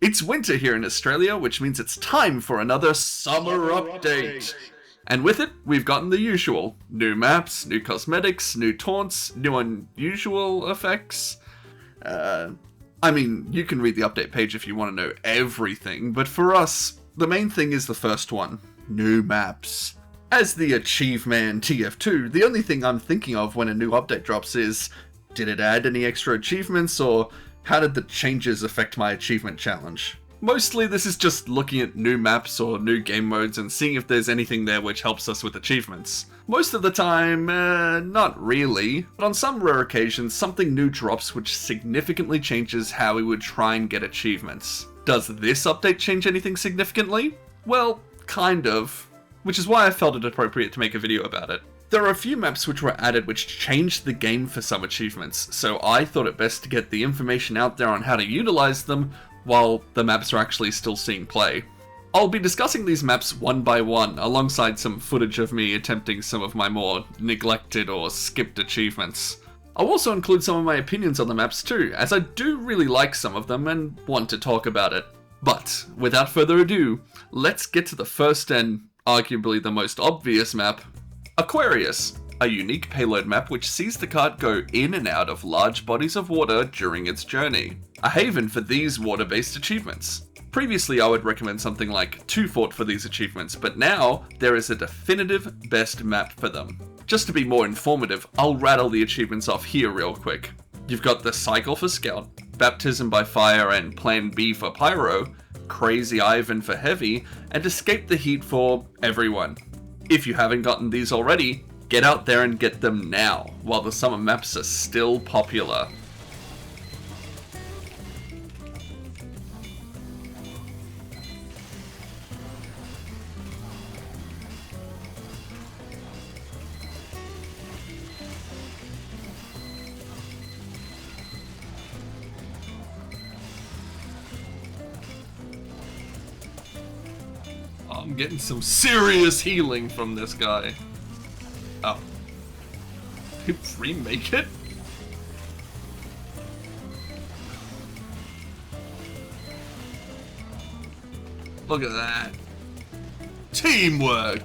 It's winter here in Australia, which means it's time for another summer update. And with it, we've gotten the usual. New maps, new cosmetics, new taunts, new unusual effects. You can read the update page if you want to know everything, but for us, the main thing is the first one. New maps. As the achievement TF2, the only thing I'm thinking of when a new update drops is, did it add any extra achievements, or how did the changes affect my achievement challenge? Mostly this is just looking at new maps or new game modes and seeing if there's anything there which helps us with achievements. Most of the time, not really, but on some rare occasions something new drops which significantly changes how we would try and get achievements. Does this update change anything significantly? Well, kind of, which is why I felt it appropriate to make a video about it. There are a few maps which were added which changed the game for some achievements, so I thought it best to get the information out there on how to utilize them while the maps are actually still seeing play. I'll be discussing these maps one by one, alongside some footage of me attempting some of my more neglected or skipped achievements. I'll also include some of my opinions on the maps too, as I do really like some of them and want to talk about it. But, without further ado, let's get to the first and arguably the most obvious map, Aquarius, a unique payload map which sees the cart go in and out of large bodies of water during its journey. A haven for these water-based achievements. Previously I would recommend something like 2 Fort for these achievements, but now there is a definitive best map for them. Just to be more informative, I'll rattle the achievements off here real quick. You've got the Cycle for Scout, Baptism by Fire and Plan B for Pyro, Crazy Ivan for Heavy, and Escape the Heat for everyone. If you haven't gotten these already, get out there and get them now, while the summer maps are still popular. I'm getting some serious healing from this guy. Oh. Did he remake it? Look at that. Teamwork!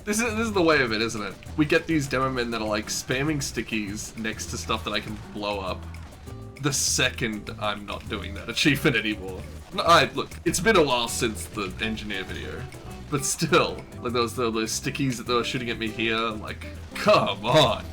This is the way of it, isn't it? We get these demo men that are like spamming stickies next to stuff that I can blow up. The second I'm not doing that achievement anymore. Look, it's been a while since the engineer video, but still, like those stickies that they were shooting at me here, like, come on.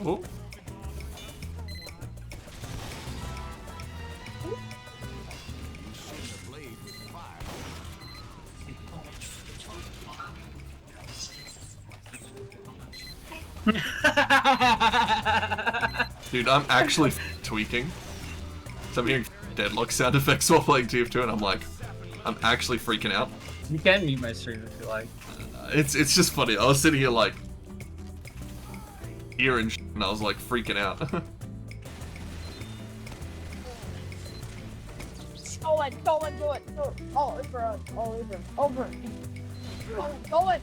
Oh. Dude, I'm actually tweaking. So I'm hearing deadlock sound effects while playing TF2 and I'm actually freaking out. You can mute my stream if you like. It's just funny. I was sitting here like hearing and I was like freaking out. Go in, do it. All over. Go in.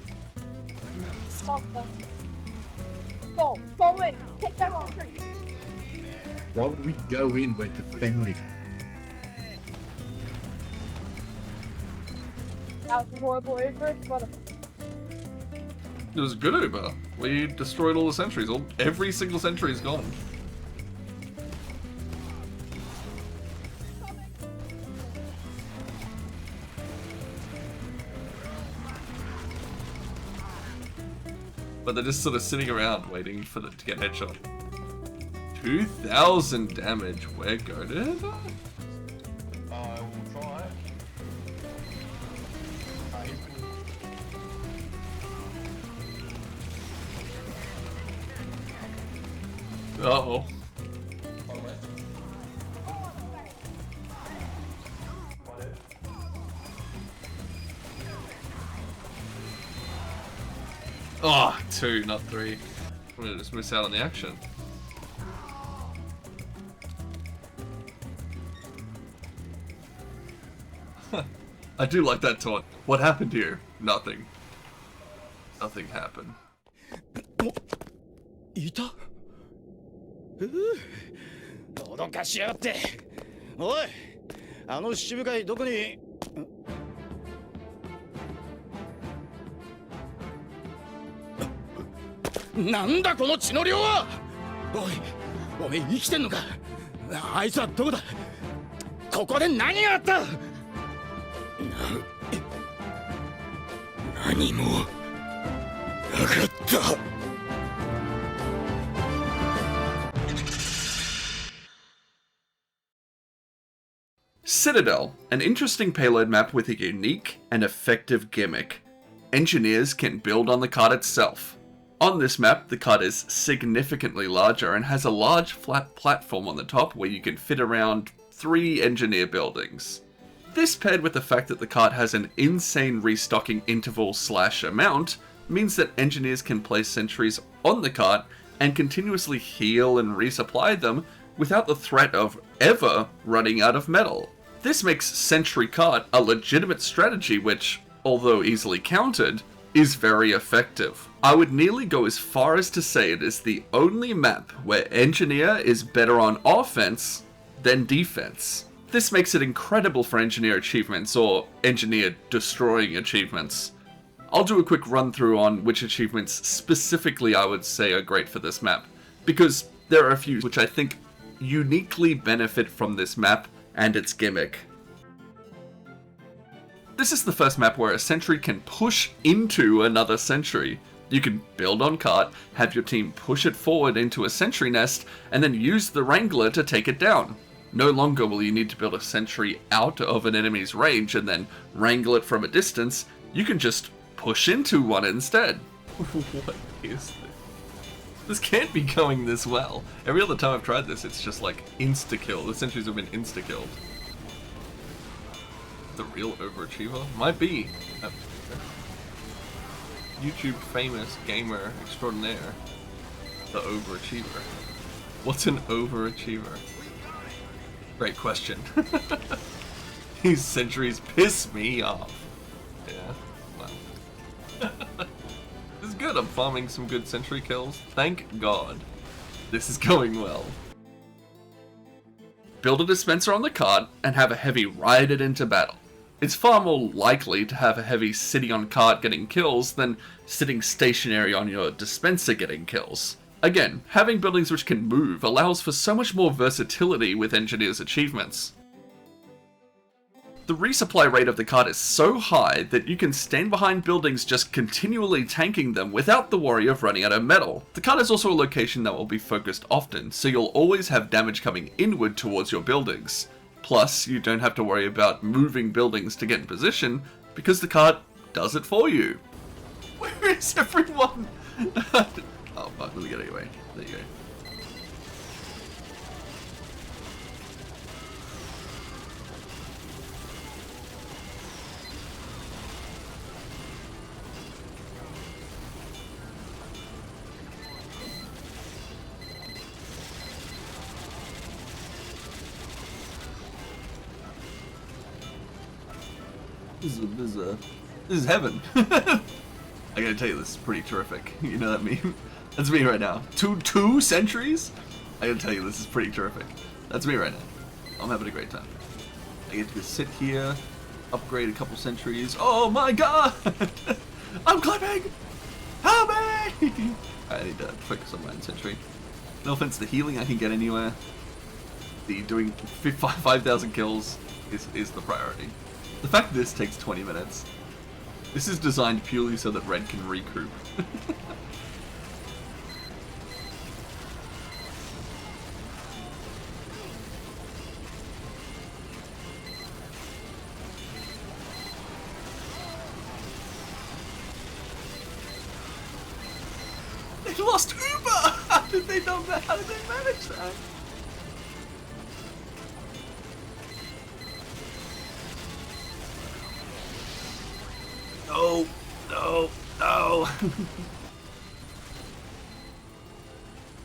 Stop them. Go in. Take them off. Why would we go in? We're defending. That was a horrible Uber, but It was a good Uber. We destroyed all the sentries. Every single sentry is gone. but they're just sort of sitting around waiting for them to get headshot. 2,000 damage. We're goated. I will try. Uh-oh. Oh, 2, not 3. I'm gonna just miss out on the action. I do like that taunt. What happened here? Nothing. Nothing happened. いた脅かしやがっておいあの七部会どこになんだこの血の量はおいおめえ生きてんのかあいつはどこだここで何があった何もなかった Citadel, an interesting payload map with a unique and effective gimmick. Engineers can build on the card itself. On this map, the card is significantly larger and has a large flat platform on the top where you can fit around 3 engineer buildings. This paired with the fact that the card has an insane restocking interval / amount means that engineers can place sentries on the card and continuously heal and resupply them without the threat of ever running out of metal. This makes sentry card a legitimate strategy which, although easily countered, is very effective. I would nearly go as far as to say it is the only map where engineer is better on offense than defense. This makes it incredible for engineer achievements or engineer destroying achievements. I'll do a quick run through on which achievements specifically I would say are great for this map, because there are a few which I think uniquely benefit from this map and its gimmick. This is the first map where a sentry can push into another sentry. You can build on cart, have your team push it forward into a sentry nest, and then use the Wrangler to take it down. No longer will you need to build a sentry out of an enemy's range and then wrangle it from a distance. You can just push into one instead. What is this? This can't be going this well. Every other time I've tried this, it's just like insta-kill. The sentries have been insta-killed. The real overachiever? Might be. YouTube famous gamer extraordinaire. The overachiever. What's an overachiever? Great question. These sentries piss me off. Yeah, well. This is good, I'm farming some good sentry kills. Thank God. This is going well. Build a dispenser on the card and have a heavy ride it into battle. It's far more likely to have a heavy sitting on cart getting kills than sitting stationary on your dispenser getting kills. Again, having buildings which can move allows for so much more versatility with engineers' achievements. The resupply rate of the card is so high that you can stand behind buildings just continually tanking them without the worry of running out of metal. The card is also a location that will be focused often, so you'll always have damage coming inward towards your buildings. Plus, you don't have to worry about moving buildings to get in position, because the card does it for you. Where is everyone? Oh fuck, let me get it away. There you go. This is heaven. I gotta tell you, this is pretty terrific. You know that meme? That's me right now. Two sentries? I gotta tell you, this is pretty terrific. That's me right now. I'm having a great time. I get to just sit here, upgrade a couple sentries. Oh my god! I'm clipping! Help me! I need to focus on my own sentry. No offense, the healing I can get anywhere. The doing 5,000 kills is the priority. The fact this takes 20 minutes. This is designed purely so that red can recoup. lost Uber! How did they know that? How did they manage that? No, no, no.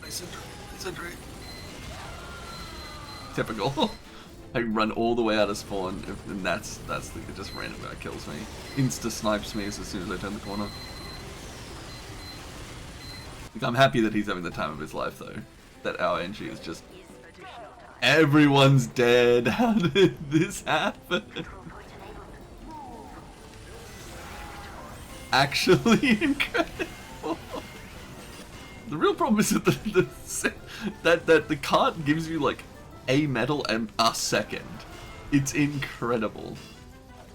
Listen. Typical. I run all the way out of spawn, and that's the it just randomly kills me. Insta snipes me as soon as I turn the corner. Like, I'm happy that he's having the time of his life though. That our NG is just everyone's dead. How did this happen? Actually incredible. The real problem is that the card gives you like a medal and a second. It's incredible.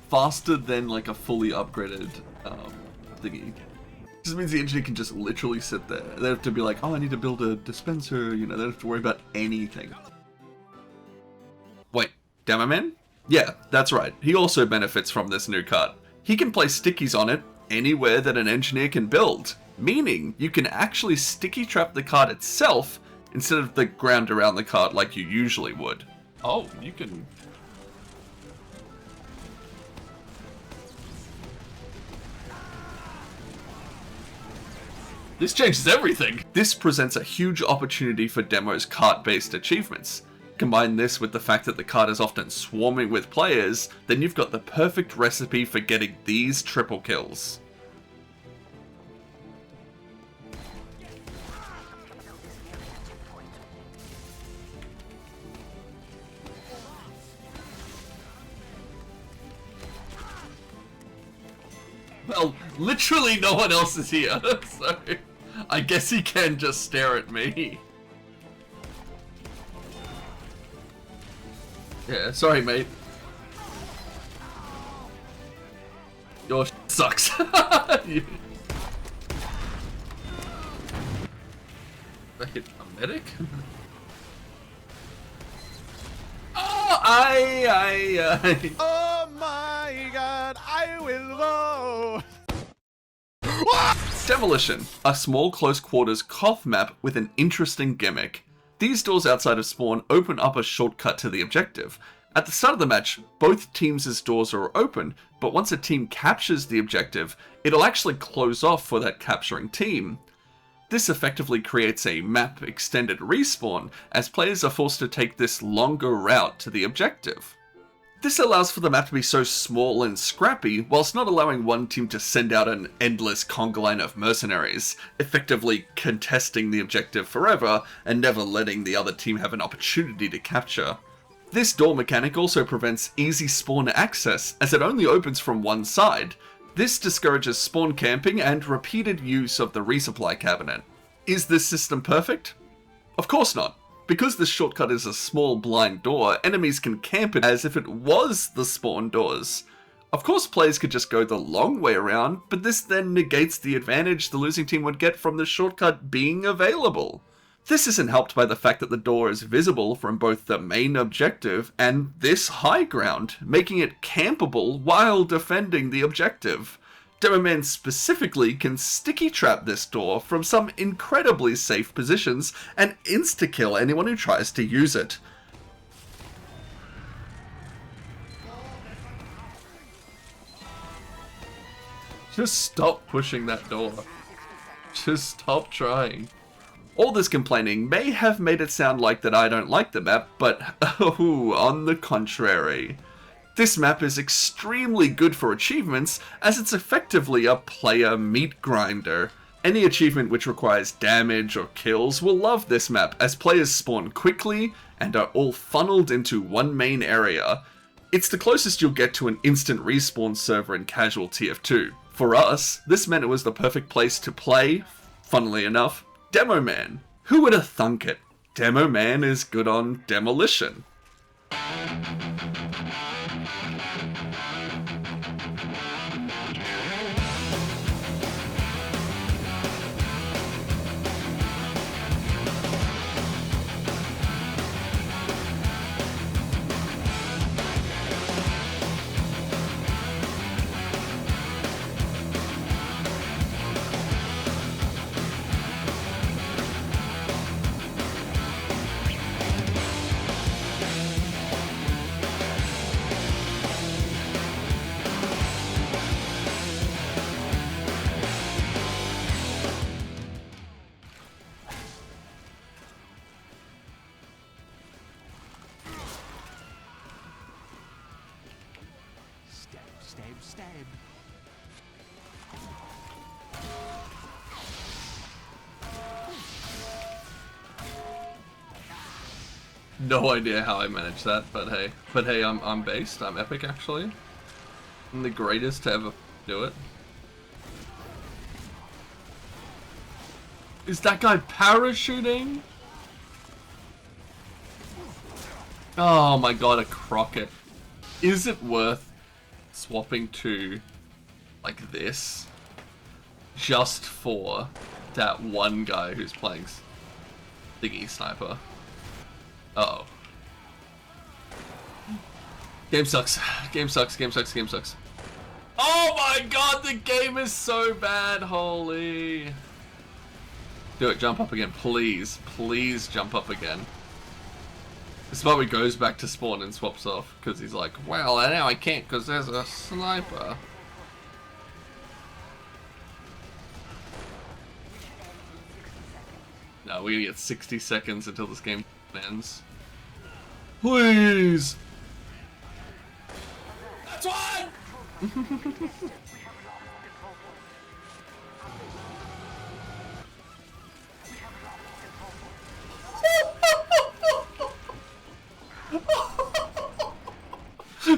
Faster than like a fully upgraded thingy. Just means the engineer can just literally sit there. They don't have to be like, oh, I need to build a dispenser, you know, they don't have to worry about anything. Wait, Demo Man? Yeah, that's right. He also benefits from this new card. He can place stickies on it anywhere that an engineer can build, meaning you can actually sticky trap the card itself instead of the ground around the card like you usually would. Oh, you can... This changes everything! This presents a huge opportunity for Demo's cart-based achievements. Combine this with the fact that the card is often swarming with players, then you've got the perfect recipe for getting these triple kills. Well, literally no one else is here, so I guess he can just stare at me. Yeah, sorry mate. Your sucks. Wait, a medic? Oh, I... Oh my god, I will go! Demolition, a small close quarters cough map with an interesting gimmick. These doors outside of spawn open up a shortcut to the objective. At the start of the match, both teams' doors are open, but once a team captures the objective, it'll actually close off for that capturing team. This effectively creates a map extended respawn, as players are forced to take this longer route to the objective. This allows for the map to be so small and scrappy, whilst not allowing one team to send out an endless conga line of mercenaries, effectively contesting the objective forever and never letting the other team have an opportunity to capture. This door mechanic also prevents easy spawn access, as it only opens from one side. This discourages spawn camping and repeated use of the resupply cabinet. Is this system perfect? Of course not. Because this shortcut is a small blind door, enemies can camp it as if it was the spawn doors. Of course players could just go the long way around, but this then negates the advantage the losing team would get from the shortcut being available. This isn't helped by the fact that the door is visible from both the main objective and this high ground, making it campable while defending the objective. Demo Man specifically can sticky trap this door from some incredibly safe positions and insta-kill anyone who tries to use it. Just stop pushing that door. Just stop trying. All this complaining may have made it sound like that I don't like the map, but oh, on the contrary. This map is extremely good for achievements, as it's effectively a player meat grinder. Any achievement which requires damage or kills will love this map, as players spawn quickly and are all funneled into one main area. It's the closest you'll get to an instant respawn server in casual TF2. For us, this meant it was the perfect place to play, funnily enough, Demo Man. Who would have thunk it? Demo Man is good on demolition. No idea how I managed that, but hey. But hey, I'm based. I'm epic, actually. I'm the greatest to ever do it. Is that guy parachuting? Oh my god, a crocket. Is it worth swapping to like this just for that one guy who's playing Thingy Sniper? Uh oh. Game sucks. Game sucks. Game sucks. Game sucks. Oh my god, the game is so bad. Holy. Do it. Jump up again. Please. Please jump up again. This is why he goes back to spawn and swaps off. Because he's like, well, now I can't because there's a sniper. No, we're gonna get 60 seconds until this game ends. Please! That's one!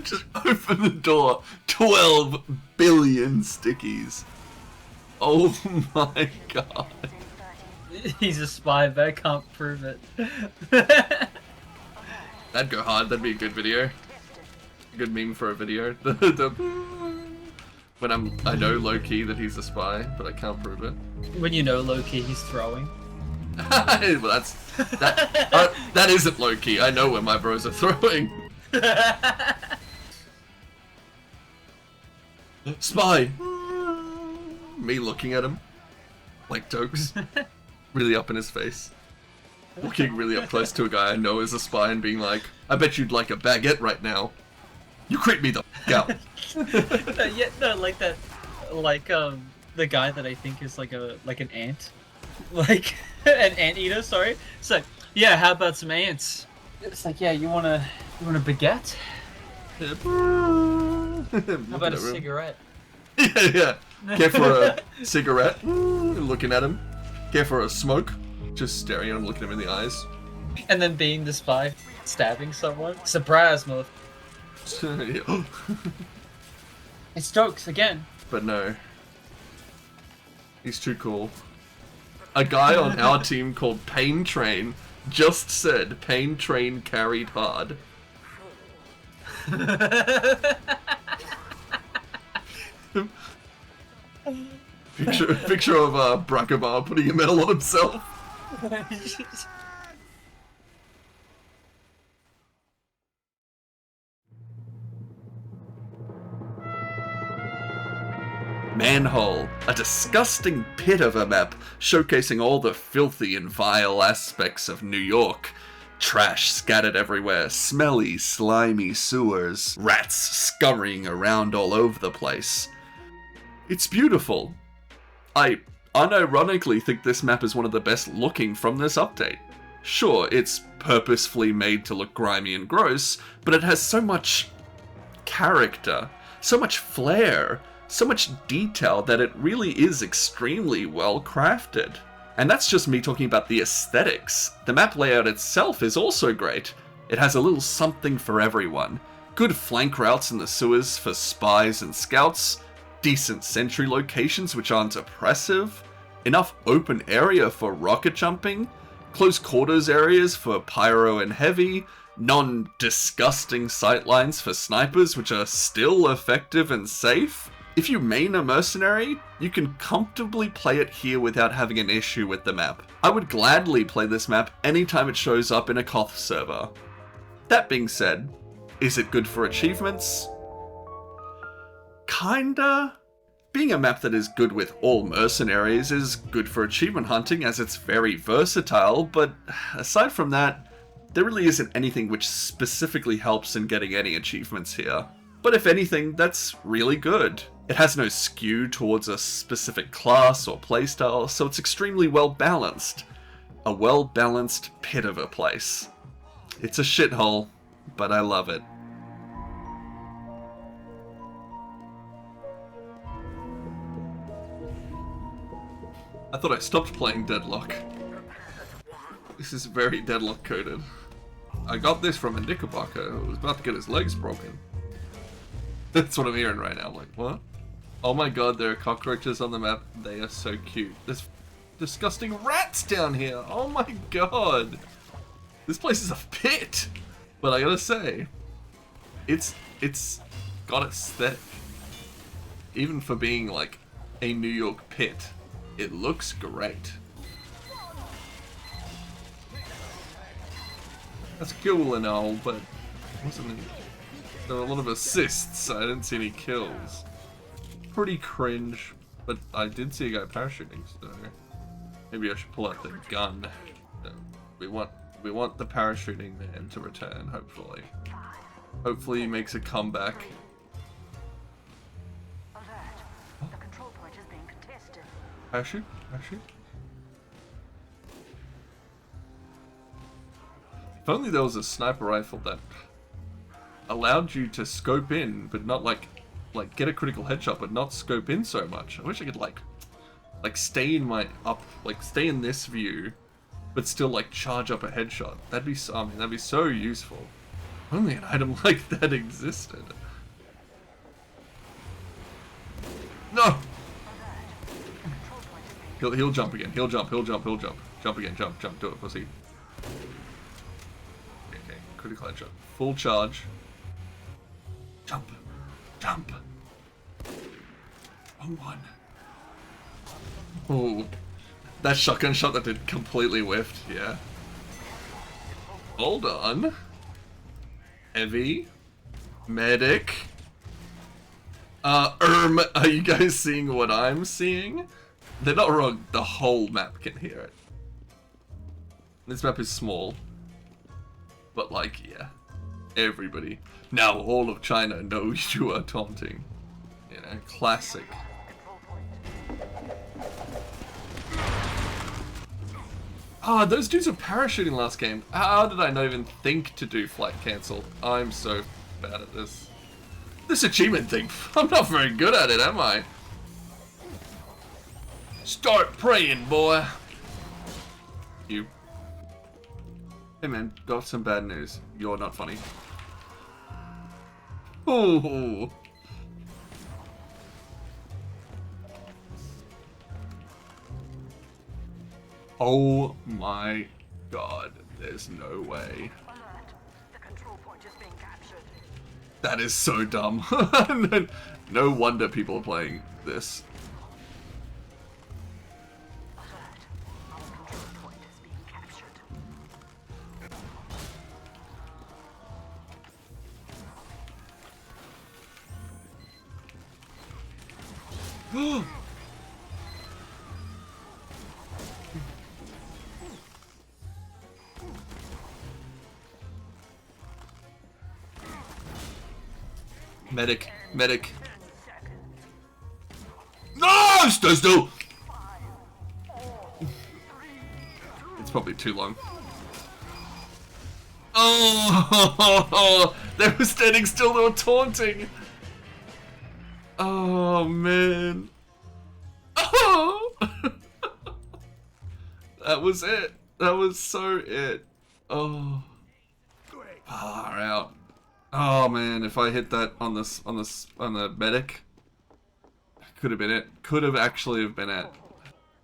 Just open the door. 12 billion stickies. Oh my god. He's a spy, but I can't prove it. That'd go hard. That'd be a good video. A good meme for a video. When I know low-key that he's a spy, but I can't prove it. When you know low-key he's throwing. Well, that isn't low-key. I know where my bros are throwing. Spy! Me looking at him. Like jokes. Really up in his face. Looking really up close to a guy I know is a spy and being like, I bet you'd like a baguette right now. You creep me the f*** out. No, like that, like the guy that I think is like an ant, like an anteater. Sorry. It's like, yeah, how about some ants? It's like, yeah, you want a baguette? How about a cigarette? Yeah. Care for a cigarette? Looking at him. Care for a smoke? Just staring at him, looking him in the eyes. And then being the spy, stabbing someone. Surprise, motherfucker. It's jokes again. But no. He's too cool. A guy on our team called Pain Train just said Pain Train carried hard. Picture of Brakabar putting a medal on himself. Manhole, a disgusting pit of a map showcasing all the filthy and vile aspects of New York. Trash scattered everywhere, smelly, slimy sewers, rats scurrying around all over the place. It's beautiful. I unironically think this map is one of the best looking from this update. Sure, it's purposefully made to look grimy and gross, but it has so much character, so much flair, so much detail that it really is extremely well crafted. And that's just me talking about the aesthetics. The map layout itself is also great. It has a little something for everyone. Good flank routes in the sewers for spies and scouts, decent sentry locations which aren't oppressive, enough open area for rocket jumping, close quarters areas for pyro and heavy, non-disgusting sightlines for snipers which are still effective and safe. If you main a mercenary, you can comfortably play it here without having an issue with the map. I would gladly play this map anytime it shows up in a Koth server. That being said, is it good for achievements? Kinda. Being a map that is good with all mercenaries is good for achievement hunting as it's very versatile, but aside from that, there really isn't anything which specifically helps in getting any achievements here. But if anything, that's really good. It has no skew towards a specific class or playstyle, so it's extremely well balanced. A well balanced pit of a place. It's a shithole, but I love it. I thought I stopped playing Deadlock. This is very Deadlock coded. I got this from a Knickerbocker who was about to get his legs broken. That's what I'm hearing right now. I'm like, what? Oh my god, there are cockroaches on the map. They are so cute. There's disgusting rats down here. Oh my god. This place is a pit. But I gotta say, it's got aesthetic. Even for being like a New York pit, it looks great. That's cool and all, but wasn't it? There were a lot of assists. I didn't see any kills. Pretty cringe, but I did see a guy parachuting, so maybe I should pull out the gun. We want the parachuting man to return, hopefully. Hopefully he makes a comeback. Alert. The control point is being contested. Parachute? Parachute? If only there was a sniper rifle that allowed you to scope in, but not like get a critical headshot, but not scope in so much. I wish I could like stay in my stay in this view, but still like charge up a headshot. That'd be that'd be so useful. Only an item like that existed. No. He'll jump again. He'll jump. Jump again. Jump. Do it, pussy. Okay. Critical headshot. Full charge. Jump. Wrong one. Oh, that shotgun shot that did completely whiffed. Yeah. Hold on. Heavy. Medic. Are you guys seeing what I'm seeing? They're not wrong. The whole map can hear it. This map is small. But like, yeah. Everybody. Now all of China knows you are taunting. You know, classic. Ah, those dudes were parachuting last game. How did I not even think to do flight cancel? I'm so bad at this. This achievement thing, I'm not very good at it, am I? Start praying, boy. You. Hey man, got some bad news. You're not funny. Ooh. Oh my god, there's no way. Alert. The control point is being captured. That is so dumb. No wonder people are playing this. Alert. Our control point is being captured. Medic. No! Stay still! It's probably too long. Oh! They were standing still, they were taunting! Oh, man. Oh! That was it. That was so it. Oh. Far out. Oh man, if I hit that on the medic, could have been it. Could have actually have been it.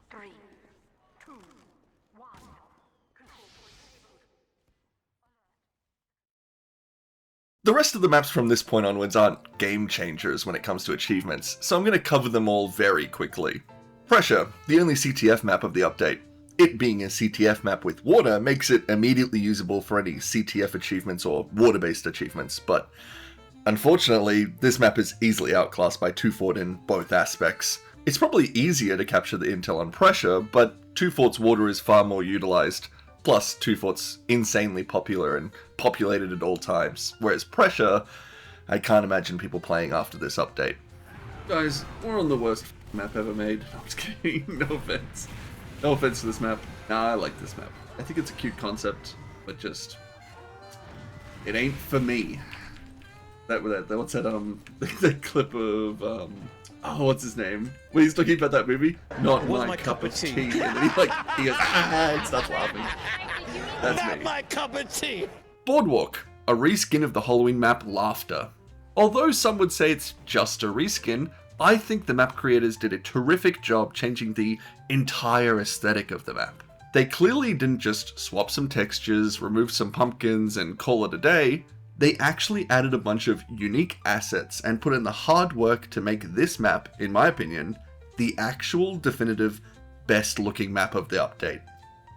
3, 2, 1. The rest of the maps from this point onwards aren't game changers when it comes to achievements, so I'm going to cover them all very quickly. Pressure, the only CTF map of the update. It being a CTF map with water makes it immediately usable for any CTF achievements or water-based achievements, but unfortunately, this map is easily outclassed by 2 Fort in both aspects. It's probably easier to capture the intel on pressure, but 2 Fort's water is far more utilized, plus 2 Fort's insanely popular and populated at all times, whereas pressure, I can't imagine people playing after this update. Guys, we're on the worst map ever made. I'm just kidding, no offense. No offense to this map. Nah, I like this map. I think it's a cute concept, but just... it ain't for me. what's that the clip of what's his name? When he's talking about that movie? Not my cup of tea. And then he goes, and starts laughing. That's me. Not my cup of tea. Boardwalk, a reskin of the Halloween map Laughter. Although some would say it's just a reskin, I think the map creators did a terrific job changing the entire aesthetic of the map. They clearly didn't just swap some textures, remove some pumpkins, and call it a day. They actually added a bunch of unique assets and put in the hard work to make this map, in my opinion, the actual definitive best looking map of the update.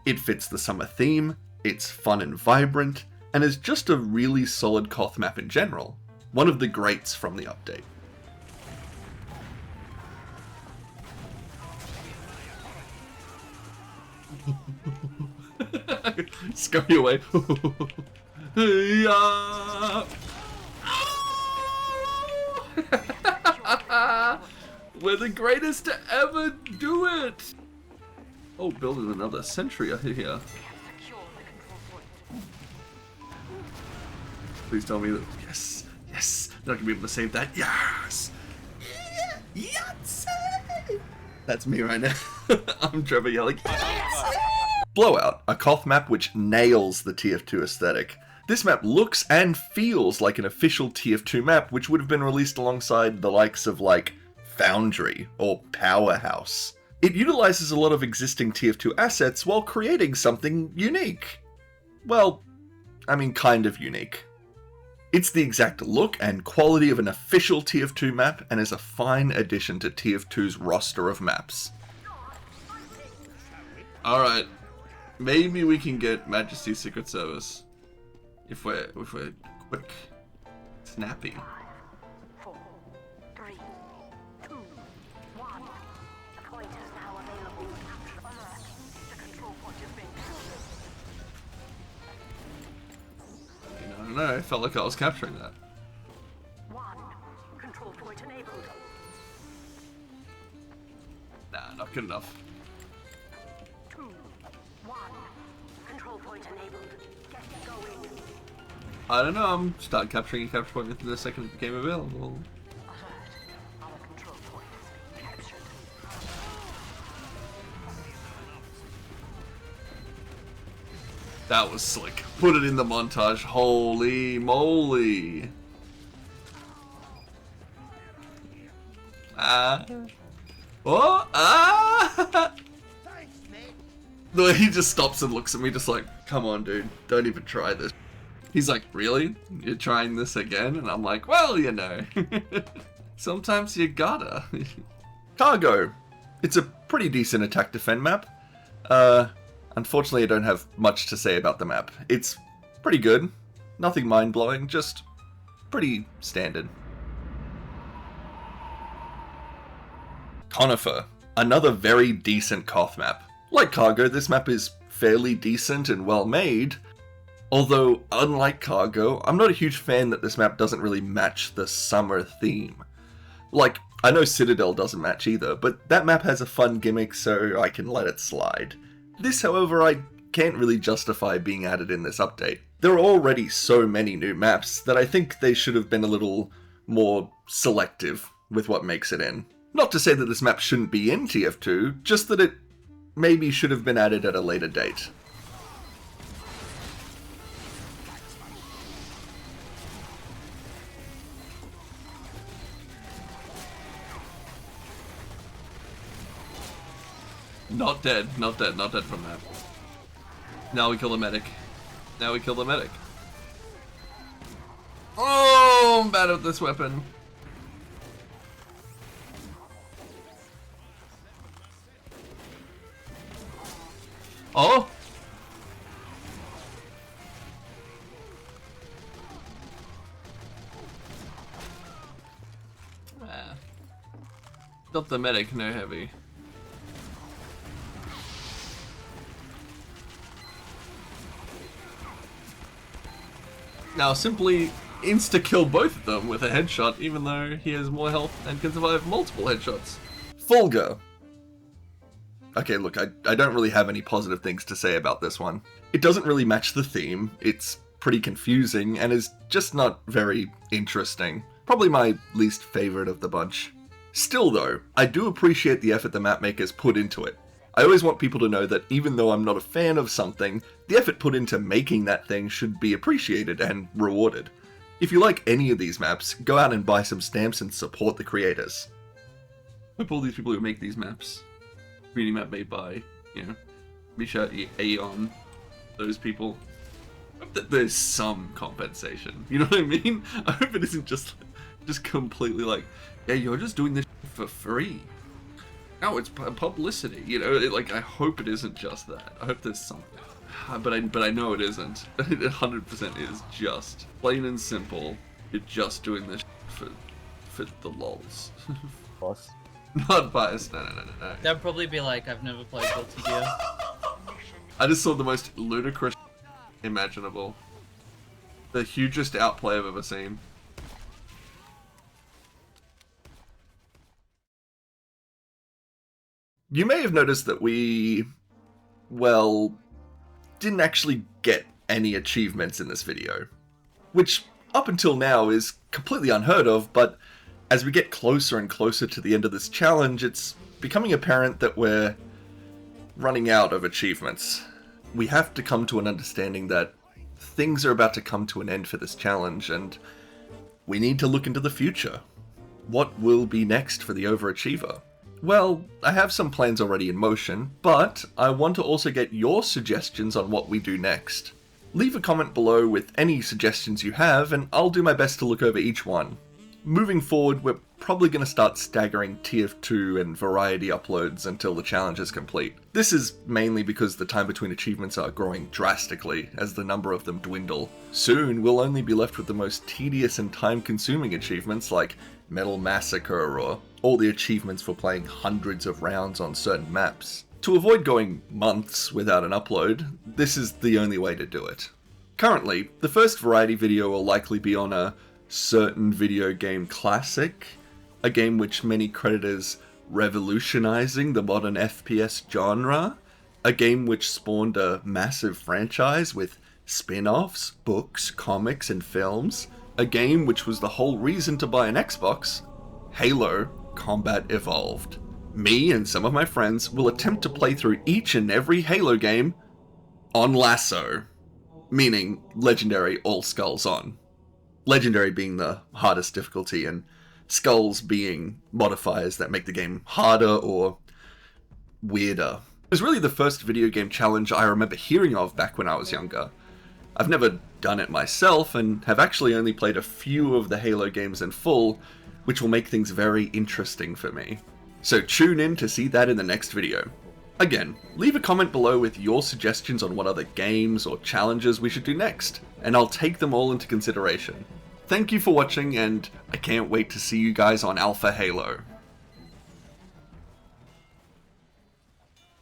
It fits the summer theme, it's fun and vibrant, and is just a really solid Koth map in general. One of the greats from the update. Scurry away. We're the greatest to ever do it! Oh, building another sentry here. Secure the control point. Please tell me that. Yes, yes, they're not gonna be able to save that. Yes! Yes! That's me right now. I'm Trevor yelling. Yes! Blowout, a Koth map which nails the TF2 aesthetic. This map looks and feels like an official TF2 map which would have been released alongside the likes of like Foundry or Powerhouse. It utilizes a lot of existing TF2 assets while creating something unique. Well, I mean kind of unique. It's the exact look and quality of an official TF2 map and is a fine addition to TF2's roster of maps. Alright, maybe we can get Majesty's Secret Service. If we're quick, snappy. 4, 3, 2, 1. The point is now available to capture Alert. The control point is being captured. I don't know, I felt like I was capturing that. 1. Control point enabled. Nah, not good enough. 2, 1. Control point enabled. Get going. I don't know, I'm start capturing a capture point within the second it became available. Alert. Our control point is being captured. That was slick. Put it in the montage. Holy moly. Oh, the way he just stops and looks at me just like, come on dude, don't even try this. He's like, really? You're trying this again? And I'm like, well, you know. Sometimes you gotta. Cargo. It's a pretty decent attack defend map. Unfortunately I don't have much to say about the map. It's pretty good. Nothing mind-blowing, just pretty standard. Conifer. Another very decent Koth map. Like Cargo, this map is fairly decent and well made. Although, unlike Cargo, I'm not a huge fan that this map doesn't really match the summer theme. Like, I know Citadel doesn't match either, but that map has a fun gimmick, so I can let it slide. This, however, I can't really justify being added in this update. There are already so many new maps that I think they should have been a little more selective with what makes it in. Not to say that this map shouldn't be in TF2, just that it maybe should have been added at a later date. Not dead, not dead, not dead from that. Now we kill the medic. Now we kill the medic. Oh, I'm bad at this weapon. Oh! Ah. Not the medic, no heavy. Now simply insta-kill both of them with a headshot, even though he has more health and can survive multiple headshots. Fulgur. Okay, look, I don't really have any positive things to say about this one. It doesn't really match the theme, it's pretty confusing and is just not very interesting. Probably my least favorite of the bunch. Still though, I do appreciate the effort the map makers put into it. I always want people to know that even though I'm not a fan of something, the effort put into making that thing should be appreciated and rewarded. If you like any of these maps, go out and buy some stamps and support the creators. Hope all these people who make these maps, community map made by, you know, Misha, Aeon, those people, I hope that there's some compensation. You know what I mean? I hope it isn't just completely like, yeah, you're just doing this for free. No, it's publicity, you know. Like, I hope it isn't just that. I hope there's something, but I know it isn't. It 100% is just plain and simple. You're just doing this for the lols. Boss. Not biased. No. That'd probably be like, I've never played Guilty Gear. I just saw the most ludicrous imaginable. The hugest outplay I've ever seen. You may have noticed that we, well, didn't actually get any achievements in this video. Which, up until now, is completely unheard of, but as we get closer and closer to the end of this challenge, it's becoming apparent that we're running out of achievements. We have to come to an understanding that things are about to come to an end for this challenge, and we need to look into the future. What will be next for the overachiever? Well, I have some plans already in motion, but I want to also get your suggestions on what we do next. Leave a comment below with any suggestions you have, and I'll do my best to look over each one. Moving forward, we're probably going to start staggering TF2 and variety uploads until the challenge is complete. This is mainly because the time between achievements are growing drastically as the number of them dwindle. Soon, we'll only be left with the most tedious and time-consuming achievements like Metal Massacre or all the achievements for playing hundreds of rounds on certain maps. To avoid going months without an upload, this is the only way to do it. Currently, the first variety video will likely be on a certain video game classic, a game which many credit as revolutionizing the modern FPS genre, a game which spawned a massive franchise with spin-offs, books, comics, and films, a game which was the whole reason to buy an Xbox, Halo Combat Evolved. Me and some of my friends will attempt to play through each and every Halo game on Lasso, meaning Legendary all skulls on. Legendary being the hardest difficulty and skulls being modifiers that make the game harder or weirder. It was really the first video game challenge I remember hearing of back when I was younger. I've never done it myself and have actually only played a few of the Halo games in full, which will make things very interesting for me. So tune in to see that in the next video. Again, leave a comment below with your suggestions on what other games or challenges we should do next, and I'll take them all into consideration. Thank you for watching, and I can't wait to see you guys on Alpha Halo.